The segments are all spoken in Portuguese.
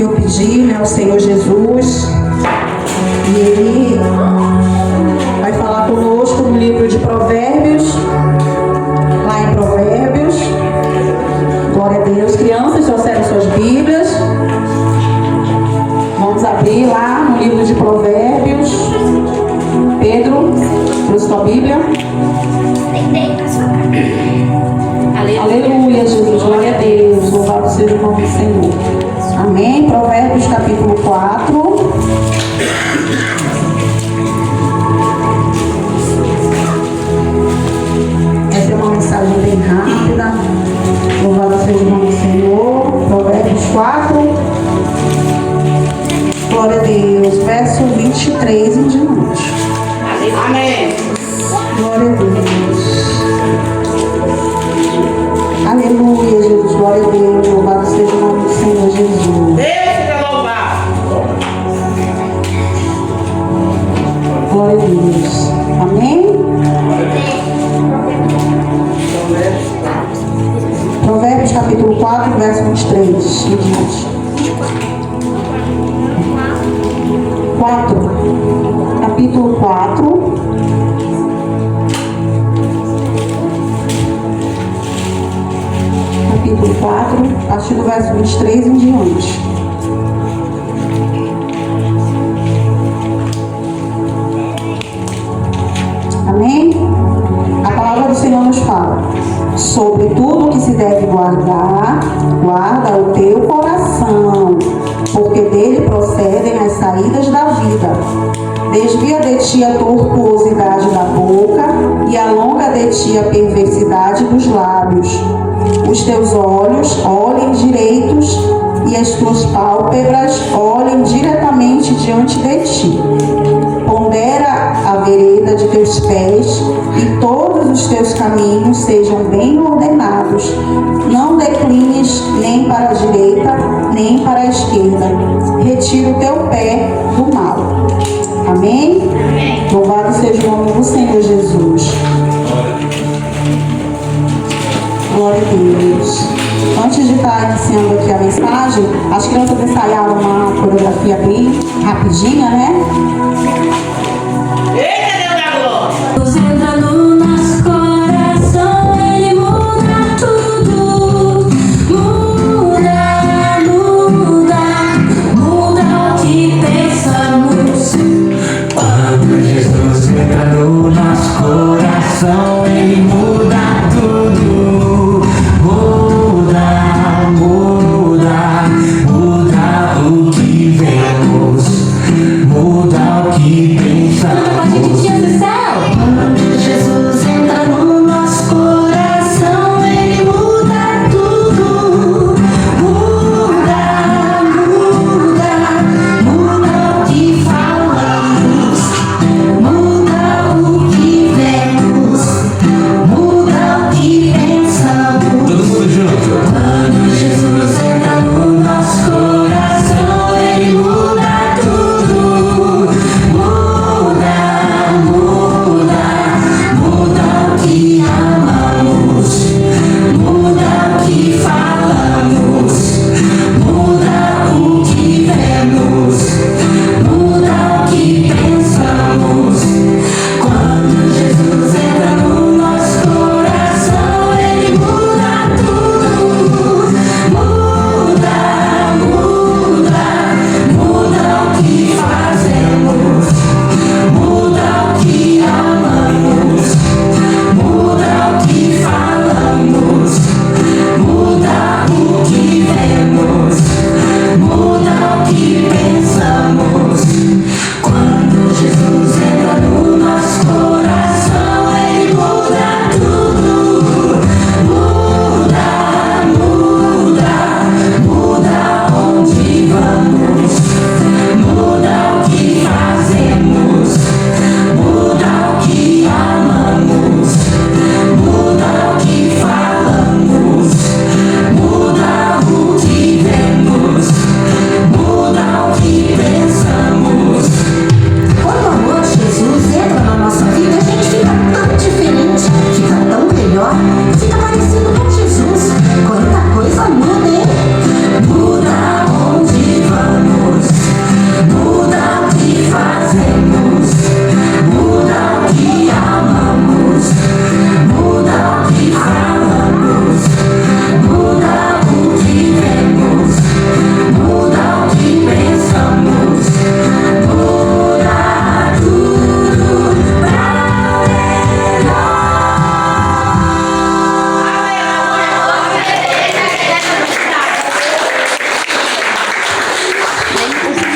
eu pedi, né, ao Senhor Jesus, e Ele vai falar conosco no livro de Provérbios, lá em Provérbios. Glória a Deus. Crianças, trouxeram suas Bíblias. Vamos abrir lá no livro de Provérbios. Pedro, trouxe sua Bíblia. Aleluia, Jesus, glória a Deus, louvado seja o nome do Senhor. Amém. Provérbios capítulo 4. Essa é uma mensagem bem rápida. Louvado seja o nome do Senhor. Provérbios 4. Glória a Deus. Verso 23 em diante. Amém. Glória a Deus. Aleluia, Jesus. Glória a Deus. Louvado seja o nome do Senhor Jesus. Deus seja louvado. Glória a Deus. Amém? Provérbios capítulo 4, verso 23. Em diante. 4. Capítulo 4. Capítulo 4, a partir do verso 23 em diante. Amém? A palavra do Senhor nos fala: sobre tudo que se deve guardar, guarda o teu coração, porque dele procedem as saídas da vida. Desvia de ti a tortuosidade da boca e alonga de ti a perversidade dos lábios. Os teus olhos olhem direitos e as tuas pálpebras olhem diretamente diante de ti. Pondera a vereda de teus pés e todos os teus caminhos sejam bem ordenados. Não declines nem para a direita, nem para a esquerda. Retira o teu pé do mal. Amém? Amém. Louvado seja o nome do Senhor Jesus. Glória a Deus. Antes de estar iniciando aqui a mensagem, as crianças ensaiaram uma coreografia bem rapidinha, né? Eita, Deus da glória. Deus entra no nosso coração, Ele muda tudo. Muda, muda, muda o que pensamos. Quando Jesus entra no nosso coração, Ele muda tudo. Muda, muda, muda o que vemos. Muda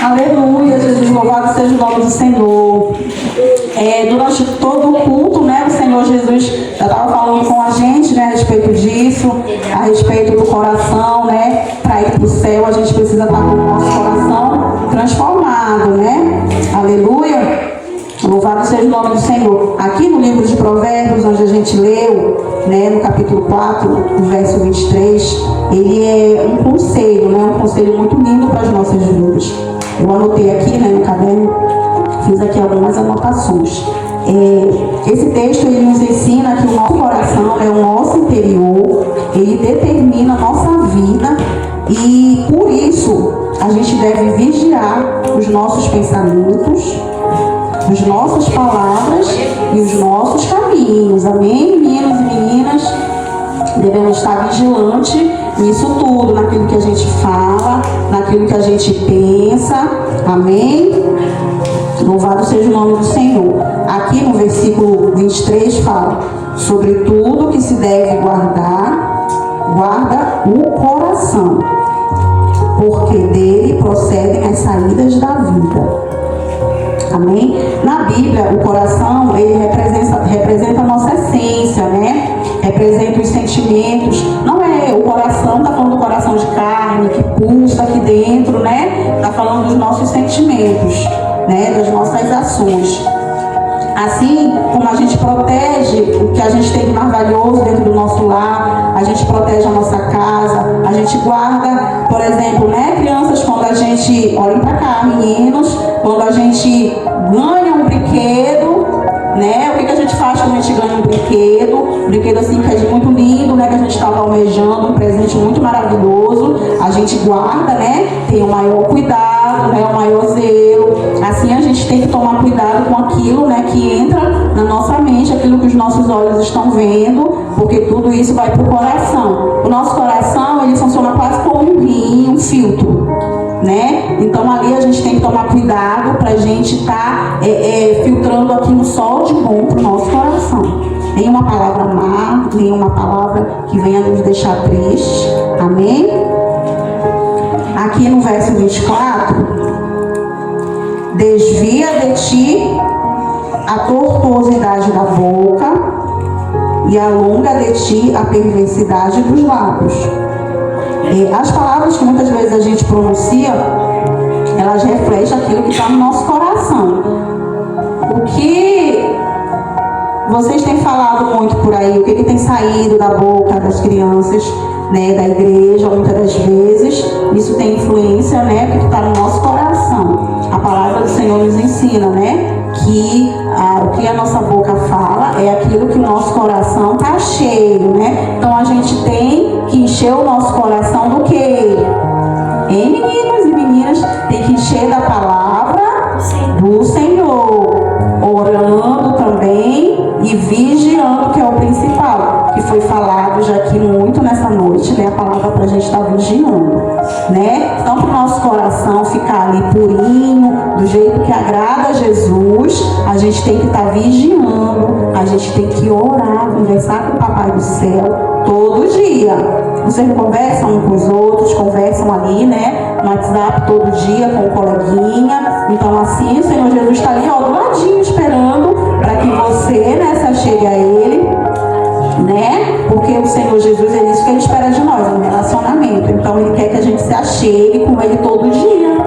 Aleluia, Jesus, louvado seja o nome do Senhor. Durante todo o culto, né, o Senhor Jesus já estava falando com a gente, né, a respeito disso, a respeito do coração, né, para ir para o céu, a gente precisa estar com o nosso coração transformado, né? Aleluia. Louvado seja o nome do Senhor. Aqui no livro de Provérbios, onde a gente leu, né, no capítulo 4, no verso 23, ele é um conselho, né, um conselho muito lindo para as nossas vidas. Eu anotei aqui, né, no caderno, fiz aqui algumas anotações. Esse texto ele nos ensina que o nosso coração, né, o nosso interior, ele determina a nossa vida e por isso a gente deve vigiar os nossos pensamentos, as nossas palavras e os nossos caminhos. Amém, meninos e meninas? Devemos estar vigilantes nisso tudo, naquilo que a gente fala, naquilo que a gente pensa. Amém? Louvado seja o nome do Senhor. Aqui no versículo 23 fala: sobre tudo que se deve guardar, guarda o coração, porque dele procedem as saídas da vida. Amém? Na Bíblia, o coração, ele representa a nossa essência, né? Representa os sentimentos. Não é o coração, está falando do coração de carne, que pulsa aqui dentro, né? Está falando dos nossos sentimentos, né? Das nossas ações. Assim como a gente protege o que a gente tem de mais valioso dentro do nosso lar, a gente protege a nossa casa, a gente guarda, por exemplo, né, crianças, quando a gente, olhem para cá, meninos, quando a gente ganha um brinquedo, né, o que a gente faz quando a gente ganha um brinquedo assim que é muito lindo, né, que a gente estava almejando, um presente muito maravilhoso, a gente guarda, né, tem o maior cuidado, né, o maior zelo. Assim a gente tem que tomar cuidado com aquilo, né, que entra na nossa mente, aquilo que os nossos olhos estão vendo, porque tudo isso vai para o coração. O nosso coração, ele funciona quase como um rim, um filtro, né? Então ali a gente tem que tomar cuidado para a gente estar filtrando aquilo só de bom para o nosso coração. Nenhuma palavra má, nenhuma palavra que venha nos deixar tristes. Amém? Aqui no verso 24, desvia de ti a tortuosidade da boca e alonga de ti a perversidade dos lábios. As palavras que muitas vezes a gente pronuncia, elas refletem aquilo que está no nosso coração. O que vocês têm falado muito por aí, o que tem saído da boca das crianças, né, da igreja, muitas das vezes, isso tem influência, né, porque está no nosso coração. A palavra do Senhor nos ensina, né, que o que a nossa boca fala é aquilo que o nosso coração está cheio, né? Então a gente tem que encher o nosso coração do quê? Hein, meninos e meninas? Tem que encher da palavra do Senhor, orando também e vigiando, que é o principal, que foi falado já aqui muito nessa noite, né? A palavra para a gente estar vigiando, né? Então, para o nosso coração ficar ali purinho, do jeito que agrada a Jesus, a gente tem que estar vigiando, a gente tem que orar, conversar com o Papai do Céu todo dia. Vocês conversam uns com os outros, conversam ali, né, no WhatsApp todo dia com o coleguinha. Então assim o Senhor Jesus está ali, ó, do ladinho, esperando para que você, né, se achegue a Ele, né? Porque o Senhor Jesus é isso que Ele espera de nós, um relacionamento. Então Ele quer que a gente se achegue com Ele todo dia,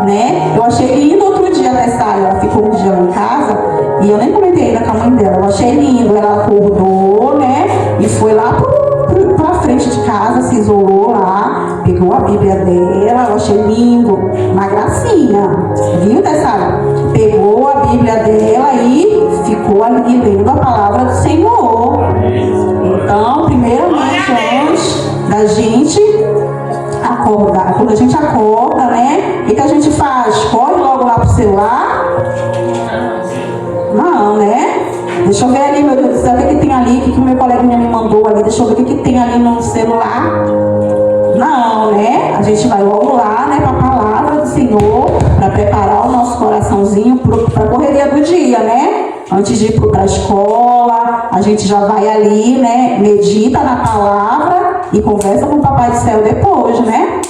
né? Eu achei lindo outro dia nessa área, ela ficou um dia lá em casa e eu nem comentei ainda com a mãe dela. Eu achei lindo, ela acordou, né, e foi lá pra frente de casa, se isolou lá, pegou a Bíblia dela, eu achei lindo, uma gracinha, viu, Tessara? Pegou a Bíblia dela e ficou ali lendo a palavra do Senhor. Então, primeiramente, antes da gente acordar, quando a gente acorda, né, o que a gente faz? Corre logo lá pro celular? Não, né? Deixa eu ver ali, meu Deus do céu, o que tem ali, o que o meu coleguinha me mandou ali, deixa eu ver o que tem ali no celular. Não, né? A gente vai logo lá, né, para a palavra do Senhor, para preparar o nosso coraçãozinho para a correria do dia, né? Antes de ir para a escola, a gente já vai ali, né, medita na palavra e conversa com o Papai do Céu depois, né?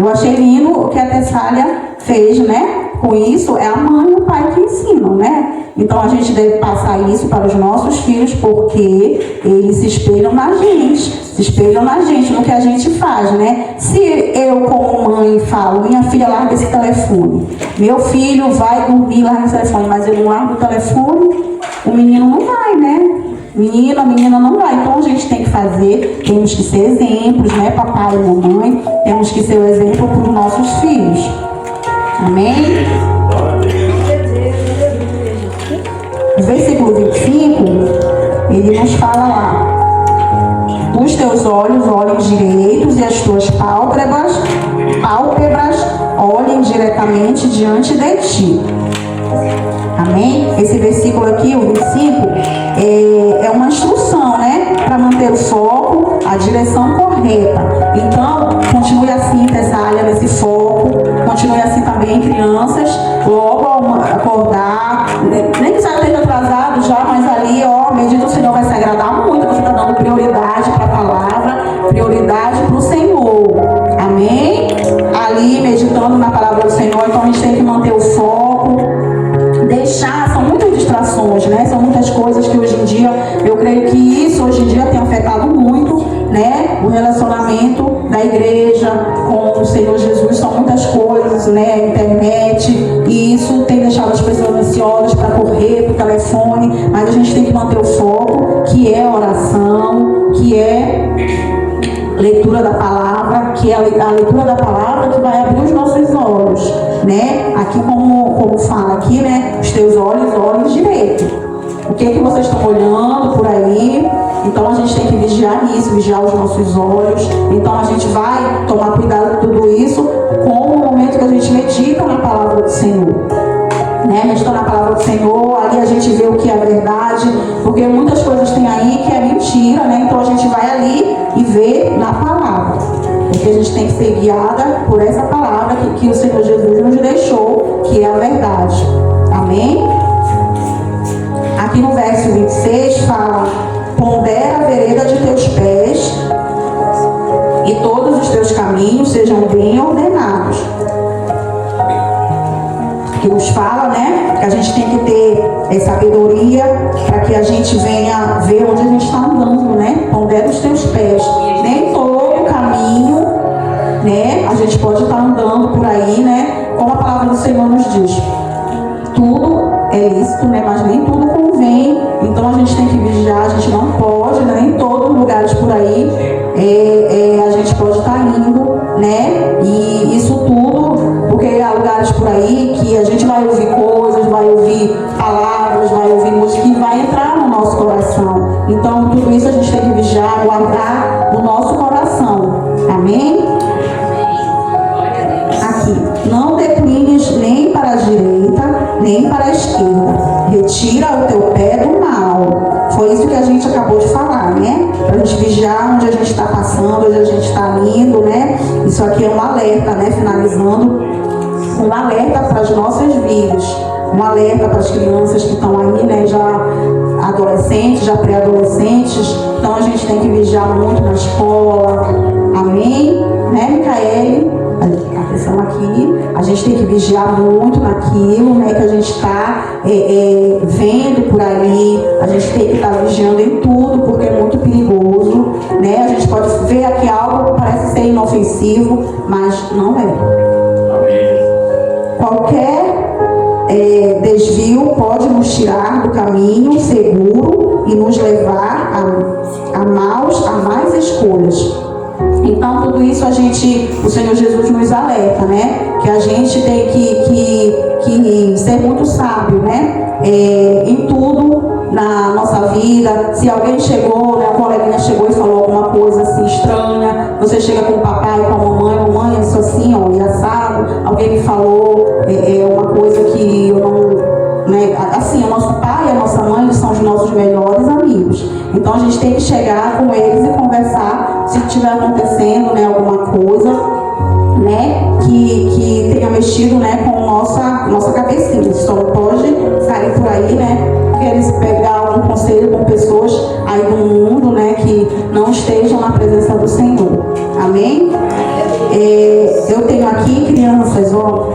Eu achei lindo o que a Tessália fez, né? Com isso, é a mãe e o pai que ensinam, né? Então a gente deve passar isso para os nossos filhos, porque eles se espelham na gente, no que a gente faz, né? Se eu, como mãe, falo, minha filha, larga esse telefone, meu filho vai dormir, larga esse telefone, mas eu não largo o telefone, o menino não vai, né? A menina não vai. Então a gente tem que fazer, temos que ser exemplos, né? Papai e mamãe, temos que ser o exemplo para os nossos filhos. Amém? O versículo 25, ele nos fala lá: os teus olhos olhem direitos e as tuas pálpebras olhem diretamente diante de ti. Amém? Esse versículo aqui, o 25, é uma instrução, né? Para manter o foco, a direção correta. Então, continue assim, Tessália, nesse foco. Continue assim também, crianças. Logo ao acordar, nem que já esteja atrasado já, mas ali, ó, medita, o Senhor vai se agradar muito. Você está dando prioridade para a palavra, prioridade para o Senhor. Amém? Ali, meditando na palavra do Senhor. Então, a gente tem que manter o foco. São muitas distrações, né? São muitas coisas que hoje em dia, eu creio que isso hoje em dia tem afetado muito, né? O relacionamento da igreja com o Senhor Jesus, são muitas coisas, né? Internet, e isso tem deixado as pessoas ansiosas para correr pro telefone, mas a gente tem que manter o foco, que é oração, que é leitura da palavra, que é a leitura da palavra que vai abrir os nossos olhos, né? Aqui como fala aqui, né? Os teus olhos olhem direito. O que é que vocês estão olhando por aí? Então a gente tem que vigiar nisso, vigiar os nossos olhos. Então a gente vai tomar cuidado com tudo isso com o momento que a gente medita na palavra do Senhor. Né? Meditando na palavra do Senhor, ali a gente vê o que é verdade, porque muitas coisas tem aí que é mentira, né? Então a gente vai ali e vê na palavra, porque a gente tem que ser guiada por essa palavra que o Senhor Jesus nos deixou, que é a verdade. Amém? Aqui no verso 26 fala: pondera a vereda de teus pés e todos os teus caminhos sejam bem ordenados. Que nos fala, né, que a gente tem que ter sabedoria para que a gente venha ver onde a gente está andando, né? Pondera os teus pés. Nem todo caminho, né, a gente pode estar andando por aí, né? Como a palavra do Senhor nos diz. Tudo é lícito, né? Mas nem tudo convém. Então a gente tem que vigiar, a gente não pode, né? Nem em todos os lugares por aí a gente pode estar indo, né? E isso tudo, porque há lugares por aí que a gente vai ouvir coisas, vai ouvir palavras, vai ouvir música que vai entrar no nosso coração. Então tudo isso a gente tem que vigiar, guardar no nosso coração. Amém? Aqui, não declines nem para a direita, nem para a esquerda. Retira o teu pé do mal. Foi isso que a gente acabou de falar, né? Para a gente vigiar onde a gente está passando, onde a gente está indo, né? Isso aqui é um alerta, né? Finalizando, um alerta para as nossas vidas. Um alerta para as crianças que estão aí, né? Já adolescentes, já pré-adolescentes. Então a gente tem que vigiar muito na escola. Amém? Né, Micaele? Atenção aqui, a gente tem que vigiar muito naquilo, né, que a gente está vendo por aí. A gente tem que estar vigiando em tudo, porque é muito perigoso, né? A gente pode ver aqui algo que parece ser inofensivo, mas não é. Qualquer desvio pode nos tirar do caminho seguro e nos levar a más escolhas. Então tudo isso o Senhor Jesus nos alerta, né? Que a gente tem que ser muito sábio, né? Em tudo na nossa vida. Se alguém chegou, né? Um coleguinha chegou e falou alguma coisa assim estranha, você chega com o papai, com a mamãe, isso assim, ó, e assado. Alguém me falou uma coisa que eu não, né? Assim, o nosso pai e a nossa mãe, eles são os nossos melhores amigos. Então a gente tem que chegar com eles e conversar se estiver acontecendo, né, alguma coisa, né, que tenha mexido, né, com nossa cabecinha. Isso só não pode sair por aí, né, querer pegar algum conselho com pessoas aí do mundo, né, que não estejam na presença do Senhor. Amém? eu tenho aqui, crianças, ó,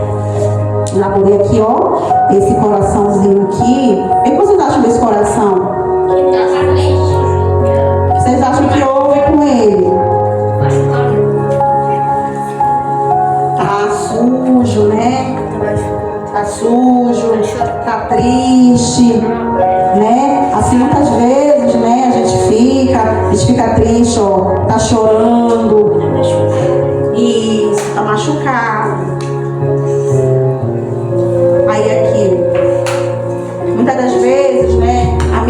elaborei aqui, ó, esse coraçãozinho aqui. O que vocês acham desse coração? Vocês acham que houve com ele? Tá sujo, né? Tá sujo, tá triste, né? Assim muitas vezes, né? A gente fica triste, ó, tá chorando, isso, tá machucado. Aí aqui, muitas das vezes, né? A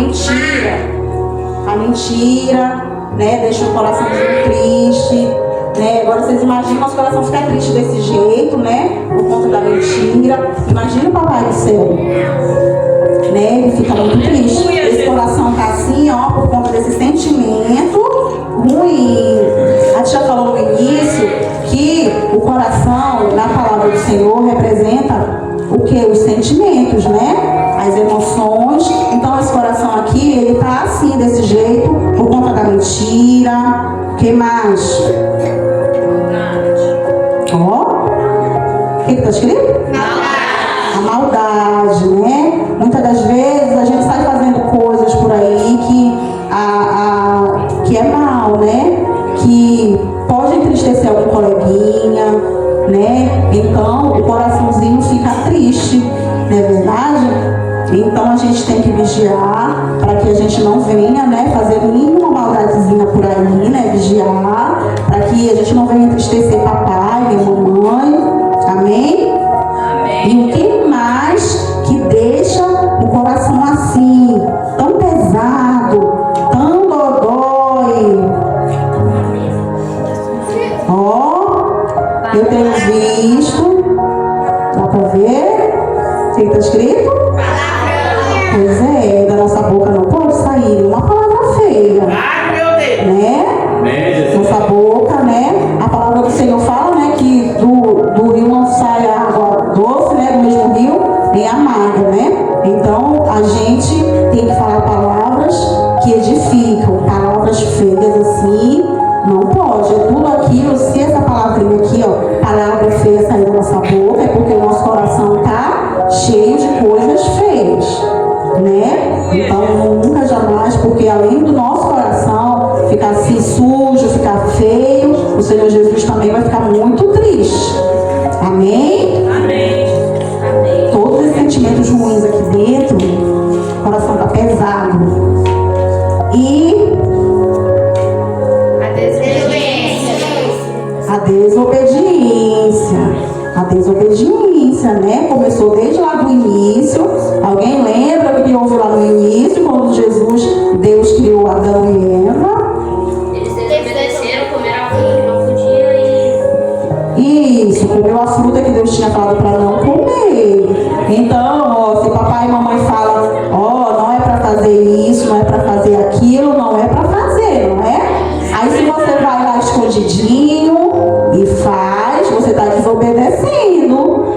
mentira, né? Deixa o coraçãozinho triste. Né? Agora vocês imaginam nosso coração ficar triste desse jeito, né? Por conta da mentira. Imagina o Papai do céu, né? Ele fica muito triste. Esse coração tá assim, ó, por conta desse sentimento ruim. A tia falou no início que o coração, na palavra do Senhor, representa o que? Os sentimentos, né? As emoções. Então esse coração aqui, ele tá assim, desse jeito, por conta da mentira. O que mais? Ó, o que está escrito? A maldade, né? Muitas das vezes a gente sai fazendo coisas por aí que é mal, né? Que pode entristecer algum coleguinha, né? Então o coraçãozinho fica triste, não é verdade? Então a gente tem que vigiar para que a gente não venha, né, fazer nenhuma maldadezinha por aí, né? Vigiar para que a gente não venha entristecer papai nem mamãe. Amém? Amém. E o que mais que deixa o coração assim, tão pesado, tão dodói? Ó, eu tenho visto, dá para ver? O que está escrito? Pois é, da nossa boca não pode sair uma palavra feia, né? Nossa boca, né? A palavra do Senhor fala, né, que do rio não sai água doce, né? Do mesmo rio nem amarga, né? Então a gente tem que falar palavras que edificam, palavras feias assim, não pode. É tudo aquilo, se essa palavrinha aqui, ó, palavra feia sair da nossa boca, é porque o nosso coração tá cheio de coisas feias, né? Então nunca jamais, porque além do nosso coração ficar assim sujo, ficar feio, o Senhor Jesus também vai ficar muito triste. Amém? Amém. Todos os sentimentos ruins aqui dentro, o coração está pesado. E a desobediência, né? Começou desde lá do início. Alguém lembra o que houve lá no início, quando Deus criou Adão e Eva? Eles desobedeceram, comeram a fruta que não podia e... Isso, comeu a fruta que Deus tinha falado para não comer. Então, ó, se papai e mamãe falam, ó, não é para fazer isso, não é para fazer aquilo, não é para fazer, não é? Aí se você vai lá escondidinho e faz, você está desobedecendo.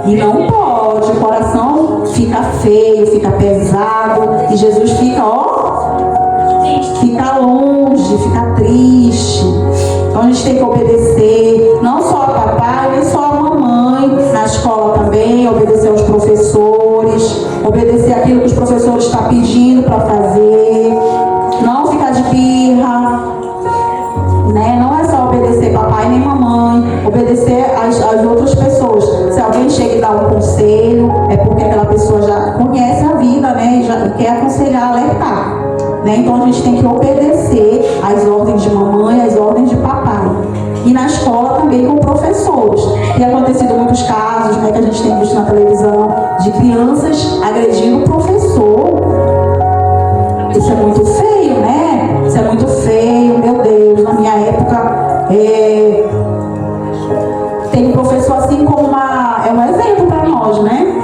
E não pode, o coração fica feio, fica pesado. E Jesus fica, ó, fica longe, fica triste. Então a gente tem que obedecer, não só a papai, nem só a mamãe, na escola também, obedecer aos professores, obedecer aquilo que os professores estão pedindo para fazer, não ficar de birra, né? Não é só obedecer papai nem mamãe, obedecer às outras pessoas. Se alguém chega e dá um conselho, é porque aquela pessoa já conhece a vida, né? E já quer aconselhar, alertar, né? Então a gente tem que obedecer às ordens de mamãe, às ordens de papai. E na escola também com professores. Tem acontecido muitos casos, né, que a gente tem visto na televisão, de crianças agredindo o professor. Isso é muito feio, né? Isso é muito feio, meu Deus. Na minha época, tem um professor assim como é um exemplo para nós, né?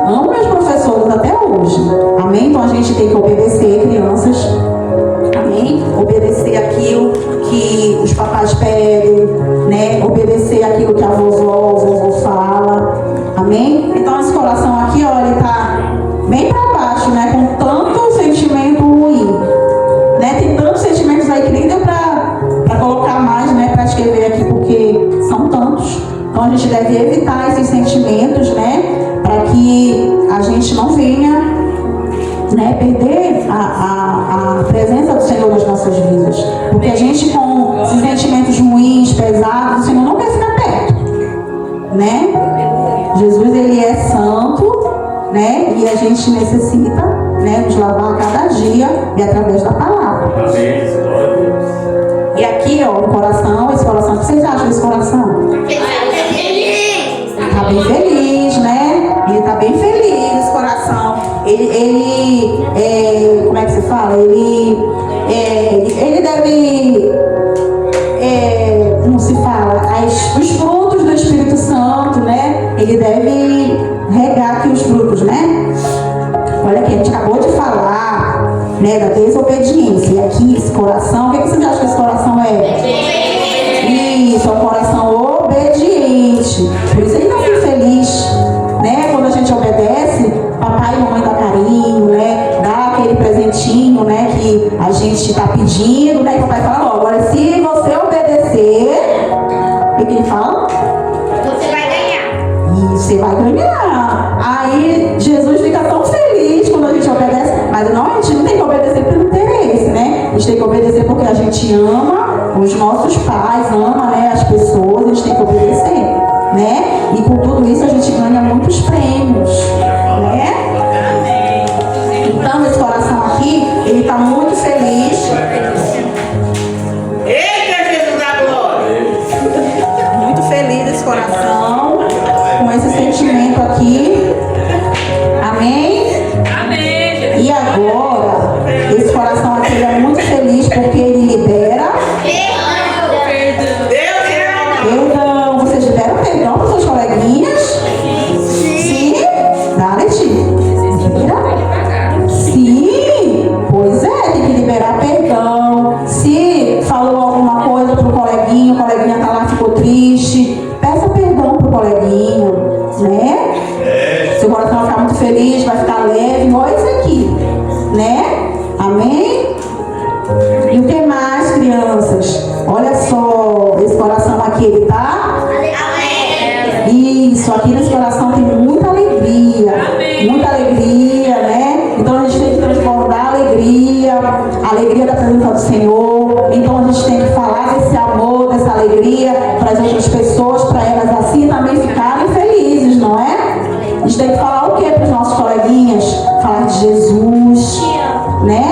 Amo meus professores até hoje. Amém? Então a gente tem que obedecer, crianças. Amém? Obedecer aquilo que os papais pedem, né? Obedecer aquilo que a vovó fala. Amém? Então esse coração aqui, ó, ele tá bem para baixo, né? Com tanto sentimento ruim. deve evitar esses sentimentos, né? Para que a gente não venha, né, perder a presença do Senhor nas nossas vidas. Porque a gente com esses sentimentos ruins, pesados, o Senhor não quer ficar perto, né? Jesus, ele é santo, né? E a gente necessita, né, nos lavar a cada dia e através da palavra. E aqui, ó, o coração, esse coração, o que vocês acham desse coração? Tá bem feliz, né? Ele tá bem feliz, esse coração. Como é que se fala? Ele deve, como se fala? Os frutos do Espírito Santo, né? Ele deve regar aqui os frutos, né? Olha aqui, a gente acabou de falar, né, da desobediência. E aqui, esse coração, o que vocês acham que esse coração é? Isso, é um coração obediente. Por isso ele não fica feliz, né? Quando a gente obedece, papai e mamãe dá carinho, né? Dá aquele presentinho, né, que a gente está pedindo, né? E papai fala logo, agora se você obedecer, o que ele fala? Você vai ganhar. E você vai ganhar. Aí Jesus fica tão feliz quando a gente obedece, mas não, a gente não tem que obedecer pelo interesse, né? A gente tem que obedecer porque a gente ama os nossos pais, ama, né, as pessoas, a gente tem que obedecer, né? E com tudo isso a gente ganha muitos prêmios, né? Então esse coração aqui, ele está muito feliz. Eita, Jesus da glória! Muito feliz esse coração, com esse sentimento aqui. Amém? Amém. E agora, esse coração aqui ele é muito feliz porque ele libera Deus é perdão. Vocês liberam perdão para seus coleguinhas? Sim. Dá, Letícia. Libera? Sim. Pois é, tem que liberar perdão. Se falou alguma coisa pro coleguinha, o coleguinha tá lá, ficou triste, peça perdão pro coleguinha, né? Seu coração vai ficar muito feliz, vai ficar leve, igual esse aqui, né? Amém? E o que mais, crianças? Olha só, esse coração aqui, ele tá? Isso, aqui nesse coração tem muita alegria. Muita alegria, né? Então a gente tem que transbordar a alegria da presença do Senhor. Então a gente tem que falar desse amor, dessa alegria para as outras pessoas, para elas assim também ficarem felizes, não é? A gente tem que falar o que para os nossos coleguinhas? Falar de Jesus, né?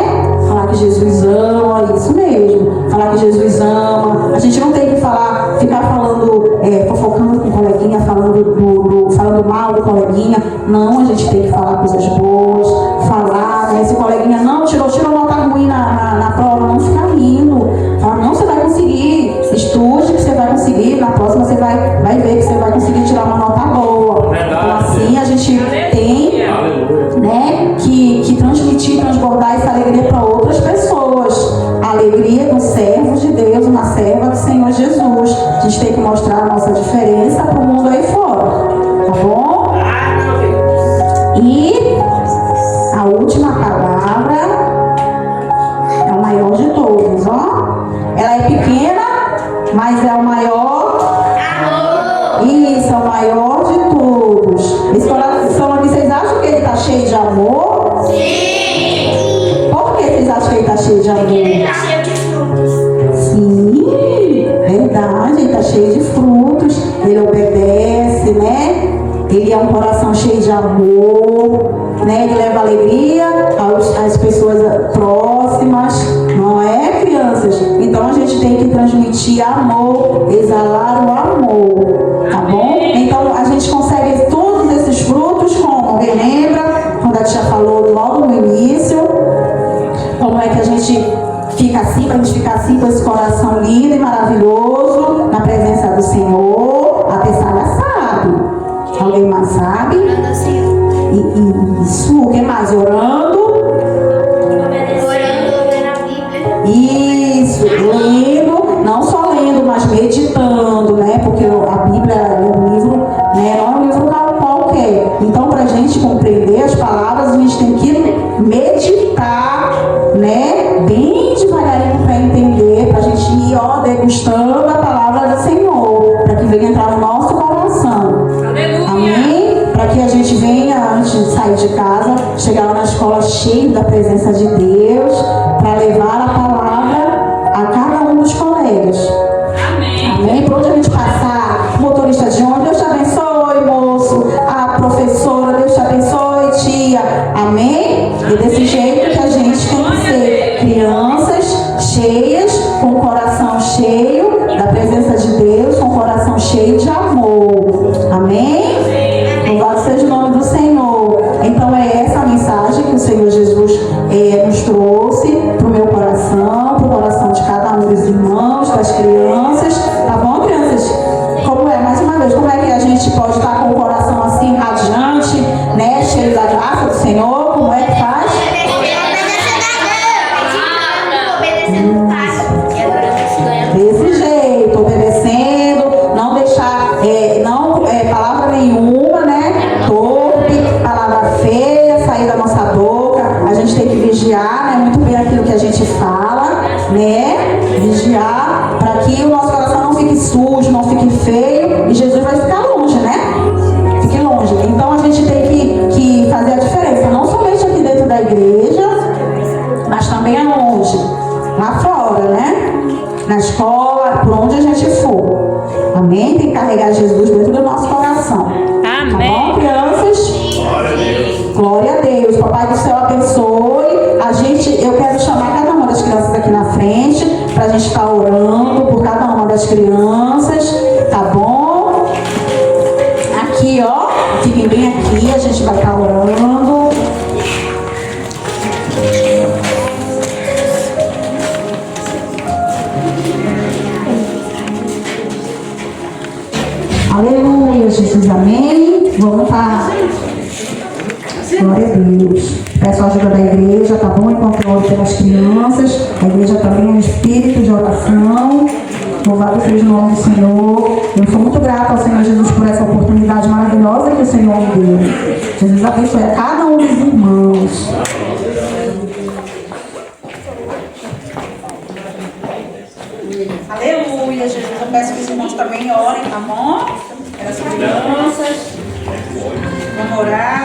Falar que Jesus ama, isso mesmo. Falar que Jesus ama. A gente não tem que ficar falando, fofocando com o coleguinha, falando mal do coleguinha. Não, a gente tem que falar coisas boas, falar, né? Se o coleguinha não tirou nota ruim na prova, não fica rindo. Fala, não, você vai conseguir. Estude que você vai conseguir. Na próxima você vai ver que você vai conseguir tirar uma nota boa. Então assim a gente tem, né, que transmitir, transbordar essa alegria para outras pessoas. A alegria do servo de Deus, uma serva do Senhor Jesus. A gente tem que mostrar a nossa diferença para o mundo aí fora. Tá bom? E a última palavra é o maior de todos, ó. Ela é pequena, mas é o maior. Isso, é o maior de todos. Esse coração aqui, vocês acham que ele está cheio de amor? Sim. Por que vocês acham que ele está cheio de amor? Ele tá cheio de frutos. Sim, verdade, ele está cheio de frutos, ele obedece, né? Ele é um coração cheio de amor, né? Ele leva alegria às pessoas próximas, não é, crianças? Então a gente tem que transmitir amor, exalar o amor, tá bom? Então a gente consegue todos esses frutos como? Alguém lembra? Quando a tia falou logo no início, como é que a gente fica assim, para a gente ficar assim com esse coração lindo e maravilhoso na presença do Senhor. A Tessália sabe. Alguém mais sabe? Isso, o que mais? Orando? Orando, lendo a Bíblia. Isso, lendo, não só lendo, mas meditando, né? Porque a Bíblia é um livro, né? Não é um livro qualquer. Então, para a gente compreender as palavras, a gente tem que meditar, né? Bem devagarinho para entender, para a gente ir, ó, degustando a palavra do Senhor, para que venha entrar no nosso coração. cheio da presença de Deus, para levar a palavra a cada um dos colegas. Amém? Por onde a gente passar, motorista de ônibus, Deus te abençoe, moço. A professora, Deus te abençoe, tia. Amém? E desse jeito que a gente tem que ser crianças cheias, com o coração cheio da presença de Deus, com o coração cheio de amor. Amém? Louvado seja o nome do Senhor. Então é essa a mensagem que o Senhor Jesus nos trouxe para o meu coração, para o coração de cada um dos irmãos, das crianças. Tá bom, crianças? Como é, mais uma vez, como é que a gente pode estar com o coração assim radiante, né, cheio da graça do Senhor? Como é que faz? Desse jeito, obedecendo, não deixar palavra nenhuma, né? Torpe, palavra feia, sair da nossa boca. A gente tem que vigiar, né? Muito bem aquilo que a gente fala, né? Vigiar para que o nosso coração não fique sujo, não fique feio e Jesus vai ficar longe, né? Fique longe. Então a gente tem que fazer a diferença, não somente aqui dentro da igreja, mas também aonde? Lá fora, né? Na escola, por onde a gente for. Amém? Tem que carregar Jesus dentro do nosso coração. Amém. Tá bom, crianças? Glória a Deus. Glória a Deus. Papai do céu abençoe. Eu quero chamar cada uma das crianças aqui na frente para a gente estar orando por cada uma das crianças. Tá bom? Aqui, ó. Fiquem bem aqui. A gente vai estar orando. Aleluia, Jesus, amém. Vamos estar. Glória a Deus. Peço a ajuda da igreja, tá bom? Enquanto eu oro pelas crianças. A igreja também é um espírito de oração. Louvado seja o nome do Senhor. Eu sou muito grata ao Senhor Jesus por essa oportunidade maravilhosa que o Senhor me deu. Jesus abençoe a cada um dos irmãos. Aleluia, Jesus. Eu peço que os irmãos também orem, tá bom? Pelas crianças. Vamos orar.